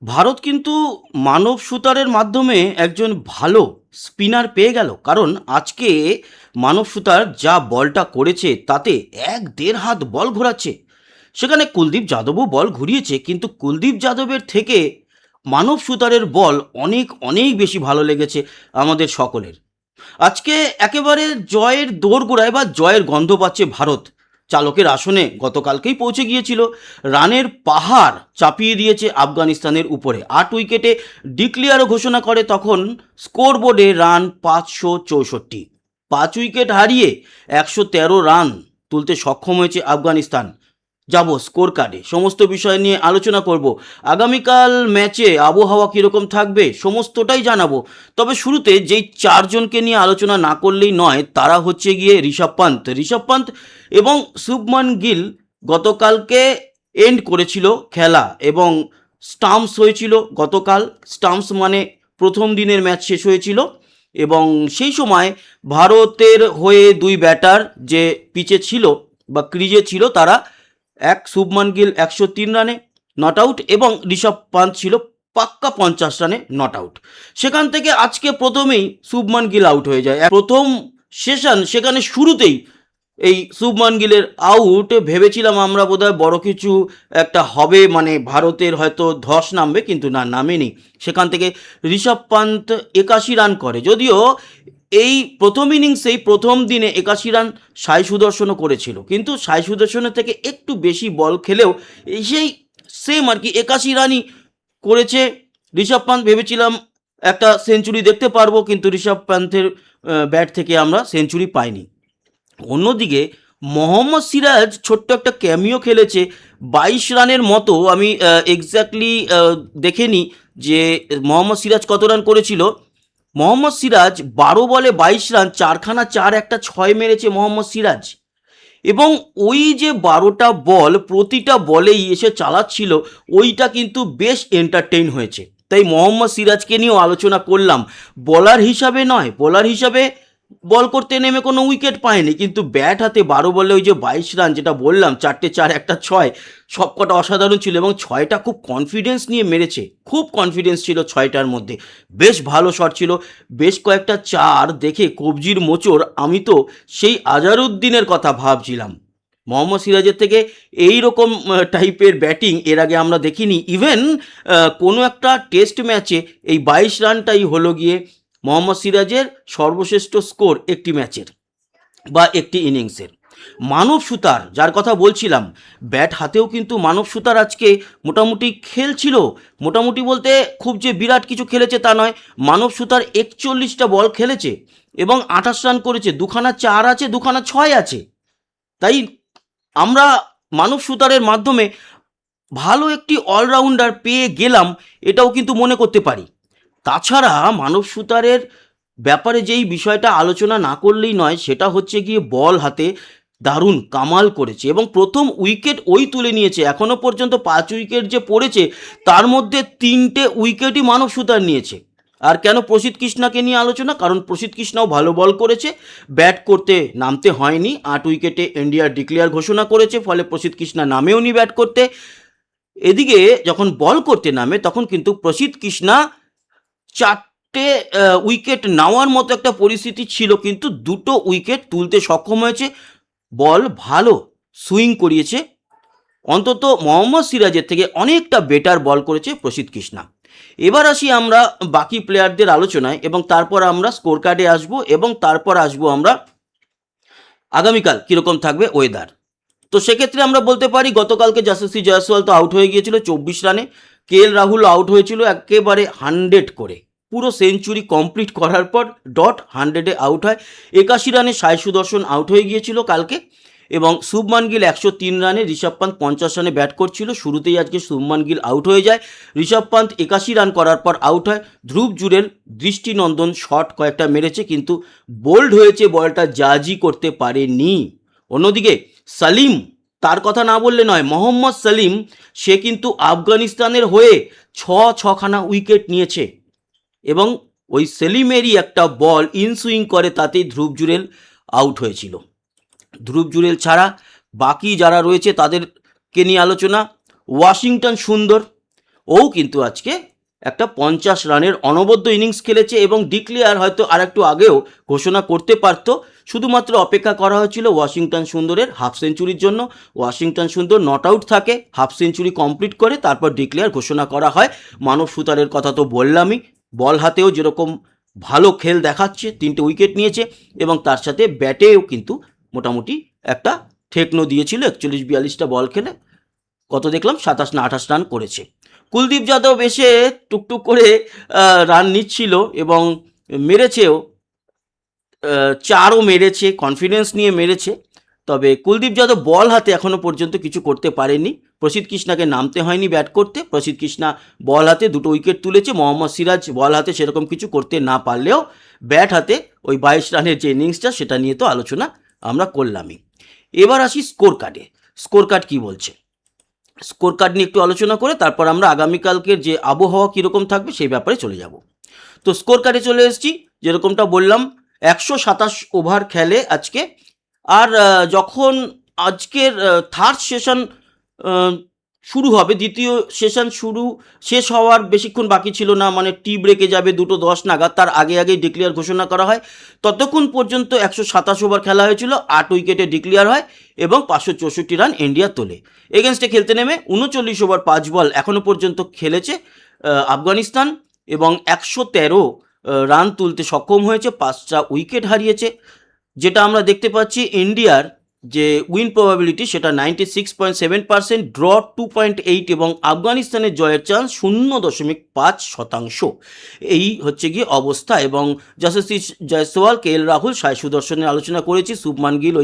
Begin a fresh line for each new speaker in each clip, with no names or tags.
ভারত কিন্তু মানব সুতারের মাধ্যমে একজন ভালো স্পিনার পেয়ে গেল। কারণ আজকে মানব সুতার যা বলটা করেছে তাতে ১-১.৫ হাত বল ঘোরাচ্ছে। সেখানে কুলদীপ যাদবও বল ঘুরিয়েছে, কিন্তু কুলদীপ যাদবের থেকে মানব সুতারের বল অনেক অনেক বেশি ভালো লেগেছে আমাদের সকলের। আজকে একেবারে জয়ের দোরগোড়ায় বা জয়ের গন্ধ পাচ্ছে ভারত। চালকের আসনে গতকালকেই পৌঁছে গিয়েছিল। রানের পাহাড় চাপিয়ে দিয়েছে আফগানিস্তানের উপরে। ৮ উইকেটে ডিক্লিয়ারও ঘোষণা করে তখন স্কোর বোর্ডে রান ৫৬৪। ৫ উইকেট হারিয়ে ১১৩ রান তুলতে সক্ষম হয়েছে আফগানিস্তান। যাব স্কোর কার্ডে সমস্ত বিষয় নিয়ে আলোচনা করব। আগামীকাল ম্যাচে আবহাওয়া কীরকম থাকবে সমস্তটাই জানাবো। তবে শুরুতে যেই চারজনকে নিয়ে আলোচনা না করলেই নয় তারা হচ্ছে গিয়ে ঋষভ পান্ত এবং শুভমান গিল। গতকালকে এন্ড করেছিল খেলা এবং স্টাম্পস হয়েছিল গতকাল। স্টাম্পস মানে প্রথম দিনের ম্যাচ শেষ হয়েছিল এবং সেই সময় ভারতের হয়ে দুই ব্যাটার যে পিচে ছিল বা ক্রিজে ছিল তারা শুভমান গিল ১০৩ রানে নট আউট এবং ঋষভ পান্ত ছিল পাক্কা ৫০ রানে নট আউট। সেখান থেকে আজকে প্রথমেই শুভমান গিল আউট হয়ে যায়। প্রথম সেশন সেখানে শুরুতেই এই শুভমান গিলের আউট ভেবেছিলাম আমরা বোধহয় বড় কিছু একটা হবে, মানে ভারতের হয়তো ধস নামবে, কিন্তু না, নামেনি। সেখান থেকে ঋষভ পান্ত ৮১ রান করে। যদিও এই প্রথম ইনিংসেই প্রথম দিনে ৮১ রান সাই সুদর্শনও করেছিল, কিন্তু সাই সুদর্শনের থেকে একটু বেশি বল খেলেও সেই সেম আর কি ৮১ রানই করেছে ঋষভ পান্ত। ভেবেছিলাম একটা সেঞ্চুরি দেখতে পারবো, কিন্তু ঋষভ পান্তের ব্যাট থেকে আমরা সেঞ্চুরি পাইনি। অন্যদিকে মোহাম্মদ সিরাজ ছোট্ট একটা ক্যামিও খেলেছে ২২ রানের মতো। আমি এক্স্যাক্টলি দেখে নিই যে মোহাম্মদ সিরাজ কত রান করেছিল। মোহাম্মদ সিরাজ ১২ বলে ২২ রান, ৪খানা ৪, একটা ৬ মেরেছে মোহাম্মদ সিরাজ। এবং ওই যে ১২টা বল প্রতিটা বলেই এসে চালাচ্ছিল, ওইটা কিন্তু বেশ এন্টারটেইন হয়েছে। তাই মোহাম্মদ সিরাজকে নিয়েও আলোচনা করলাম। বোলার হিসাবে নয়, বোলার হিসাবে বল করতে নেমে কোনো উইকেট পায়নি, কিন্তু ব্যাট হাতে ১২ বলে ওই যে ২২ রান যেটা বললাম, ৪টে ৪, একটা ৬, সবকটা অসাধারণ ছিল এবং ৬টা খুব কনফিডেন্স নিয়ে মেরেছে। খুব কনফিডেন্স ছিল ৬টার মধ্যে। বেশ ভালো শট ছিল। বেশ কয়েকটা ৪ দেখে কবজির মোচড়। আমি তো সেই আজহারউদ্দিনের কথা ভাবছিলাম। মোহাম্মদ সিরাজের থেকে এই রকম টাইপের ব্যাটিং এর আগে আমরা দেখিনি। ইভেন কোনো একটা টেস্ট ম্যাচে এই ২২ রানটাই হলো গিয়ে মোহাম্মদ সিরাজের সর্বশ্রেষ্ঠ স্কোর একটি ম্যাচের বা একটি ইনিংসের। মানব সুতার যার কথা বলছিলাম, ব্যাট হাতেও কিন্তু মানব সুতার আজকে মোটামুটি খেলছিল। মোটামুটি বলতে খুব যে বিরাট কিছু খেলেছে তা নয়। মানব সুতার ৪১টা বল খেলেছে এবং ২৮ রান করেছে। দুখানা ৪ আছে, দুখানা ৬ আছে। তাই আমরা মানব সুতারের মাধ্যমে ভালো একটি অলরাউন্ডার পেয়ে গেলাম, এটাও কিন্তু মনে করতে পারি। তাছাড়া মানব সুতারের ব্যাপারে যেই বিষয়টা আলোচনা না করলেই নয় সেটা হচ্ছে গিয়ে বল হাতে দারুণ কামাল করেছে এবং প্রথম উইকেট ওই তুলে নিয়েছে। এখনও পর্যন্ত ৫ উইকেট যে পড়েছে তার মধ্যে ৩টে উইকেটই মানব সুতার নিয়েছে। আর কেন প্রসিদ্ধ কৃষ্ণাকে নিয়ে আলোচনা, কারণ প্রসিদ্ধ কৃষ্ণাও ভালো বল করেছে। ব্যাট করতে নামতে হয়নি। ৮ উইকেটে ইন্ডিয়া ডিক্লেয়ার ঘোষণা করেছে, ফলে প্রসিদ্ধ কৃষ্ণা নামেও নি ব্যাট করতে। এদিকে যখন বল করতে নামে তখন কিন্তু প্রসিদ্ধ কৃষ্ণা ৪টে উইকেট নেওয়ার মতো একটা পরিস্থিতি ছিল, কিন্তু ২টো উইকেট তুলতে সক্ষম হয়েছে। বল ভালো সুইং করিয়েছে। অন্তত মোহাম্মদ সিরাজের থেকে অনেকটা বেটার বল করেছে প্রসিদ্ধ কৃষ্ণা। এবার আসি আমরা বাকি প্লেয়ারদের আলোচনায় এবং তারপর আমরা স্কোর কার্ডে আসবো এবং তারপর আসবো আমরা আগামীকাল কীরকম থাকবে ওয়েদার। তো সেক্ষেত্রে আমরা বলতে পারি গতকালকে যশস্বী জয়সওয়াল তো আউট হয়ে গিয়েছিল ২৪ রানে। রাহুল আউট হয়েছিল একেবারে ১০০ করে। পুরো সেঞ্চুরি কমপ্লিট করার পর ডট ১০০-এ আউট হয়। ৮১ রানে সাই সুদর্শন আউট হয়ে গিয়েছিল কালকে এবং শুভমান গিল ১০৩ রানে, ঋষভ পান্ত ৫০ রানে ব্যাট করছিল। শুরুতেই আজকে শুভমান গিল আউট হয়ে যায়। ঋষভ পান্ত ৮১ রান করার পর আউট হয়। ধ্রুব জুরেল দৃষ্টিনন্দন শট কয়েকটা মেরেছে, কিন্তু বোল্ড হয়েছে, বলটা জাজই করতে পারেনি। অন্যদিকে সালিম, তার কথা না বললে নয়, মোহাম্মদ সালিম, সে কিন্তু আফগানিস্তানের হয়ে ছখানা উইকেট নিয়েছে এবং ওই সেলিমেরই একটা বল ইনসুইং করে, তাতেই ধ্রুব জুরেল আউট হয়েছিল। ধ্রুব জুরেল ছাড়া বাকি যারা রয়েছে তাদেরকে নিয়ে আলোচনা। ওয়াশিংটন সুন্দর, ও কিন্তু আজকে একটা 50 রানের অনবদ্য ইনিংস খেলেছে এবং ডিক্লেয়ার হয়তো আর একটু আগেও ঘোষণা করতে পারতো, শুধুমাত্র অপেক্ষা করা হয়েছিল ওয়াশিংটন সুন্দরের হাফ সেঞ্চুরির জন্য। ওয়াশিংটন সুন্দর নট আউট থাকে, হাফ সেঞ্চুরি কমপ্লিট করে তারপর ডিক্লেয়ার ঘোষণা করা হয়। মানব সুতারের কথা তো বললামই, বল হাতেও যেরকম ভালো খেল দেখাচ্ছে, 3টে উইকেট নিয়েছে এবং তার সাথে ব্যাটেও কিন্তু মোটামুটি একটা ঠেকনো দিয়েছিল। 41-42টা বল খেলে কত দেখলাম 27 না 28 রান করেছে। কুলদীপ যাদব এসে টুকটুক করে রান নিচ্ছিল এবং মেরেছেও, 4ও মেরেছে, কনফিডেন্স নিয়ে মেরেছে। তবে কুলদীপ যাদব বল হাতে এখনও পর্যন্ত কিছু করতে পারেনি। প্রসিদ্ধ কৃষ্ণাকে নামতে হয়নি ব্যাট করতে, প্রসিদ্ধ কৃষ্ণা বল হাতে 2টো উইকেট তুলেছে। মোহাম্মদ সিরাজ বল হাতে সেরকম কিছু করতে না পারলেও ব্যাট হাতে ওই 22 রানের যে ইনিংসটা সেটা নিয়ে তো আলোচনা আমরা করলামই। এবার আসি স্কোর কার্ডে। স্কোর কার্ড কী বলছে, স্কোর কার্ড নিয়ে একটু আলোচনা করে তারপর আমরা আগামীকালকের যে আবহাওয়া কীরকম থাকবে সেই ব্যাপারে চলে যাব। তো স্কোর কার্ডে চলে এসেছি, যেরকমটা বললাম 127 ওভার খেলে আজকে। আর যখন আজকের থার্ড সেশন শুরু হবে, দ্বিতীয় সেশন শেষ হওয়ার বেশিক্ষণ বাকি ছিল না, মানে টি ব্রেকে যাবে 2:10 নাগাদ, তার আগে আগেই ডিক্লেয়ার ঘোষণা করা হয়। ততক্ষণ পর্যন্ত 127 ওভার খেলা হয়েছিল, 8 উইকেটে ডিক্লেয়ার হয় এবং 564 রান ইন্ডিয়া তোলে। এগেনস্টে খেলতে নেমে 39 ওভার 5 বল এখনও পর্যন্ত খেলেছে আফগানিস্তান এবং 113 রান তুলতে সক্ষম হয়েছে, 5টা উইকেট হারিয়েছে। যেটা আমরা দেখতে পাচ্ছি ইন্ডিয়ার যে উইন প্রবাবিলিটি সেটা 96.7%, ড্র 2.8 এবং আফগানিস্তানের জয়ের চান্স 0.5%। এই হচ্ছে গিয়ে অবস্থা। এবং যশস্বী জয়সওয়াল, কে এল রাহুল, সাই সুদর্শনের আলোচনা করেছি। শুভমান গিল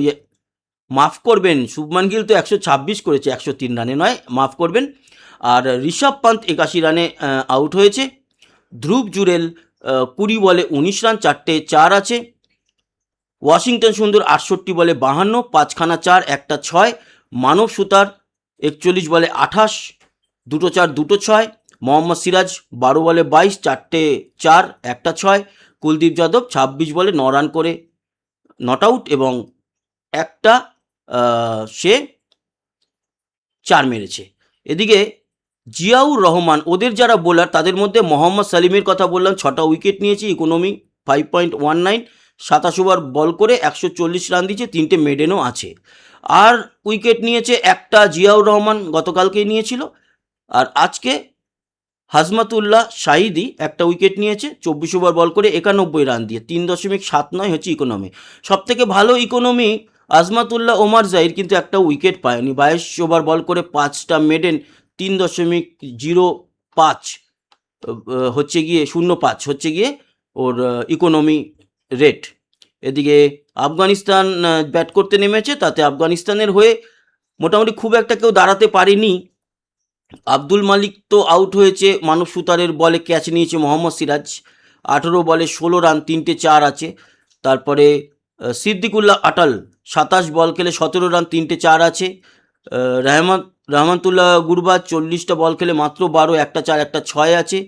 মাফ করবেন, শুভমান গিল তো 126 করেছে, 103 রানে নয়, মাফ করবেন। আর ঋষভ পান্ত 81 রানে আউট হয়েছে। ধ্রুব জুরেল 20 বলে 19 রান, 4টে 4 আছে। ওয়াশিংটন সুন্দর 68 বলে 52, 5খানা 4, 1টা 6। মানব সুতার 41 বলে 28, 2টো 4, 2টো 6। মোহাম্মদ সিরাজ 12 বলে 22, 4টে 4, 1টা 6। কুলদীপ যাদব 26 বলে 9 রান করে নট আউট এবং একটা সে 4 মেরেছে। এদিকে জিয়াউর রহমান, ওদের যারা বোলার তাদের মধ্যে মোহাম্মদ সালিমের কথা বললাম, 6টা উইকেট নিয়েছে, ইকোনমি 5.19, 27 ওভার বল করে 140 রান দিয়েছে, 3টে মেডেনও আছে। আর উইকেট নিয়েছে একটা জিয়াউর রহমান, গতকালকেই নিয়েছিল। আর আজকে হাজমাতুল্লাহ শাহিদি একটা উইকেট নিয়েছে, 24 ওভার বল করে 91 রান দিয়ে, 3.79 হচ্ছে ইকোনমি। সবথেকে ভালো ইকোনমি আজমাতুল্লাহ ওমার জাহির, কিন্তু একটা উইকেট পায়নি। 22 ওভার বল করে 5টা মেডেন, 3.05 হচ্ছে গিয়ে 05 হচ্ছে গিয়ে ওর ইকোনমি রেট। এদিকে আফগানিস্তান ব্যাট করতে নেমেছে, তাতে আফগানিস্তানের হয়ে মোটামুটি খুব একটা কেউ দাঁড়াতে পারেনি। আব্দুল মালিক তো আউট হয়েছে, মানব সুতারের বলে ক্যাচ নিয়েছে মোহাম্মদ সিরাজ, 18 বলে 16 রান, 3টে 4 আছে। তারপরে সিদ্দিকুল্লাহ আটাল 27 বল খেলে 17 রান, 3টে 4 আছে। রহমাতুল্লাহ গুরবাজ 40টা বল খেলে মাত্র 12, 1টা 4, 1টা 6 আছে।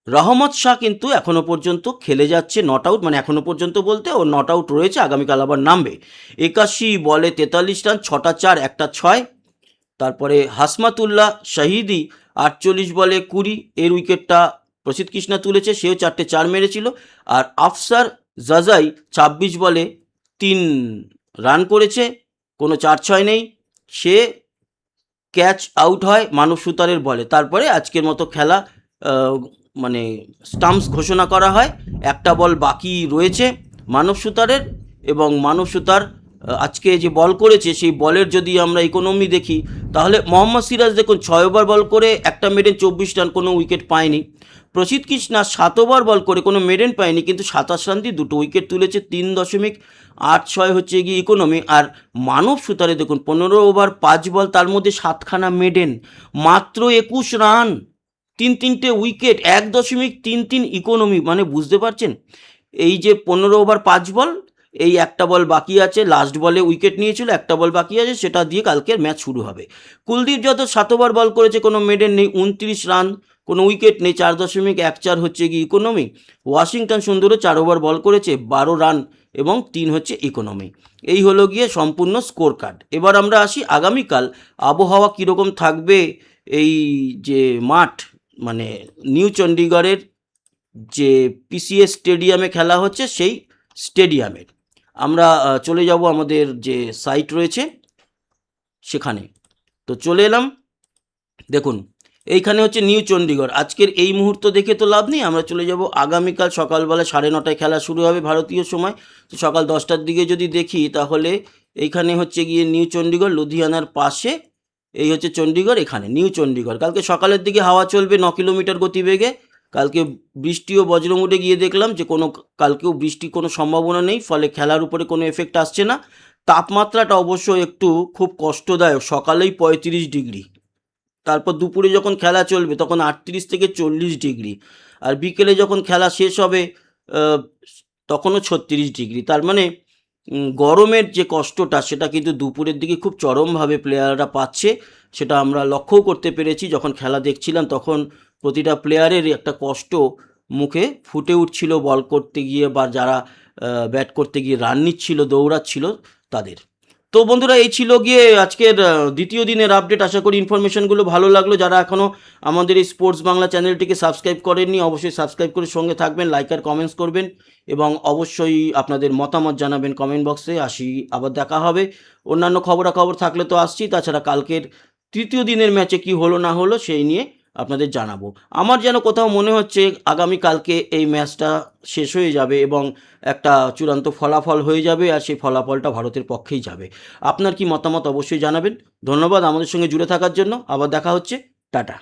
রহমত শাহ কিন্তু এখনও পর্যন্ত খেলে যাচ্ছে, নট আউট, মানে এখনও পর্যন্ত বলতে ও নট আউট রয়েছে, আগামীকাল আবার নামবে। 81 বলে 43 রান, 6টা 4, 1টা 6। তারপরে হাসমাতুল্লাহ শাহিদি 48 বলে 20, এর উইকেটটা প্রসিদ্ধ কৃষ্ণা তুলেছে, সেও 4টে 4 মেরেছিল। আর আফসার জাজাই 26 বলে 3 রান করেছে, কোনো 4-6 নেই, সে ক্যাচ আউট হয় মানব সুতারের বলে। তারপরে আজকের মতো খেলা মানে স্টাম্পস ঘোষণা করা হয়। একটা বল বাকি রয়েছে মানব সুতারের, এবং মানব সুতার আজকে যে বল করেছে সেই বলের যদি আমরা ইকোনমি দেখি তাহলে মোহাম্মদ সিরাজ দেখুন 6 ওভার বল করে একটা মেডেন 24 রান, কোনো উইকেট পায়নি। প্রসিদ্ধ কৃষ্ণা 7 ওভার বল করে কোনো মেডেন পায়নি, কিন্তু 27 রান দিয়ে 2টো উইকেট তুলেছে, 3.86 হচ্ছে গিয়ে ইকোনমি। আর মানব সুতারে দেখুন 15 ওভার 5 বল, তার মধ্যে 7খানা মেডেন, মাত্র 21 রান, 3টে উইকেট, 1.33 ইকোনমি। মানে বুঝতে পারছেন, এই যে 15 ওভার 5 বল, এই একটা বল বাকি আছে, লাস্ট বলে উইকেট নিয়েছিল, একটা বল বাকি আছে, সেটা দিয়ে কালকের ম্যাচ শুরু হবে। কুলদীপ যাদব 7 ওভার বল করেছে, কোনো মেডেন নেই, 29 রান, কোনো উইকেট নেই, 4.14 হচ্ছে গিয়ে ইকোনমি। ওয়াশিংটন সুন্দরও 4 ওভার বল করেছে, 12 রান এবং 3 হচ্ছে ইকোনমি। এই হলো গিয়ে সম্পূর্ণ স্কোর কার্ড। এবার আমরা আসি আগামীকাল আবহাওয়া কীরকম থাকবে, এই যে মাঠ মানে নিউ চণ্ডীগড়ের যে পিসিএস স্টেডিয়ামে খেলা হচ্ছে সেই স্টেডিয়ামের। আমরা চলে যাব আমাদের যে সাইট রয়েছে সেখানে। তো চলে এলাম। দেখুন এইখানে হচ্ছে নিউ চণ্ডীগড়। আজকের এই মুহূর্ত দেখে তো লাভ নেই, আমরা চলে যাব আগামীকাল সকালবেলা 9:30 খেলা শুরু হবে ভারতীয় সময়। তো সকাল 10টার দিকে যদি দেখি তাহলে এইখানে হচ্ছে গিয়ে নিউ চণ্ডীগড়, লুধিয়ানার পাশে এই হচ্ছে চণ্ডীগড়, এখানে নিউ চণ্ডীগড়। কালকে সকালের দিকে হাওয়া চলবে 9 কিলোমিটার গতিবেগে। কালকে বৃষ্টি ও বজ্রমুটে গিয়ে দেখলাম যে কালকেও বৃষ্টির কোনো সম্ভাবনা নেই, ফলে খেলার উপরে কোনো এফেক্ট আসছে না। তাপমাত্রাটা অবশ্য একটু খুব কষ্টদায়ক, সকালেই 35 ডিগ্রি, তারপর দুপুরে যখন খেলা চলবে তখন 38 থেকে 40 ডিগ্রি, আর বিকেলে যখন খেলা শেষ হবে আহ, তখনও 36 ডিগ্রি। তার মানে গরমের যে কষ্টটা সেটা কিন্তু দুপুরের দিকে খুব চরমভাবে প্লেয়াররা পাচ্ছে। সেটা আমরা লক্ষ্যও করতে পেরেছি, যখন খেলা দেখছিলাম তখন প্রতিটা প্লেয়ারের একটা কষ্ট মুখে ফুটে উঠছিল বল করতে গিয়ে, বা যারা ব্যাট করতে গিয়ে রান নিচ্ছিল, দৌড়াচ্ছিল তাদের। তো বন্ধুরা, এই ছিল গিয়ে আজকের দ্বিতীয় দিনের আপডেট। আশা করি ইনফরমেশনগুলো ভালো লাগলো। যারা এখনও আমাদের এই স্পোর্টস বাংলা চ্যানেলটিকে সাবস্ক্রাইব করেননি, অবশ্যই সাবস্ক্রাইব করে সঙ্গে থাকবেন, লাইক আর কমেন্টস করবেন, এবং অবশ্যই আপনাদের মতামত জানাবেন কমেন্ট বক্সে। আবার দেখা হবে। অন্যান্য খবরাখবর থাকলে তো আসছি, তাছাড়া কালকের তৃতীয় দিনের ম্যাচে কি হলো না হলো সেই নিয়ে আপনাদের জানাবো। আমার যেন কোথাও মনে হচ্ছে আগামীকালকে এই ম্যাচটা শেষ হয়ে যাবে এবং একটা চূড়ান্ত ফলাফল হয়ে যাবে, আর সেই ফলাফলটা ভারতের পক্ষেই যাবে। আপনার কি মতামত অবশ্যই জানাবেন। ধন্যবাদ আমাদের সঙ্গে জুড়ে থাকার জন্য। আবার দেখা হচ্ছে। টাটা।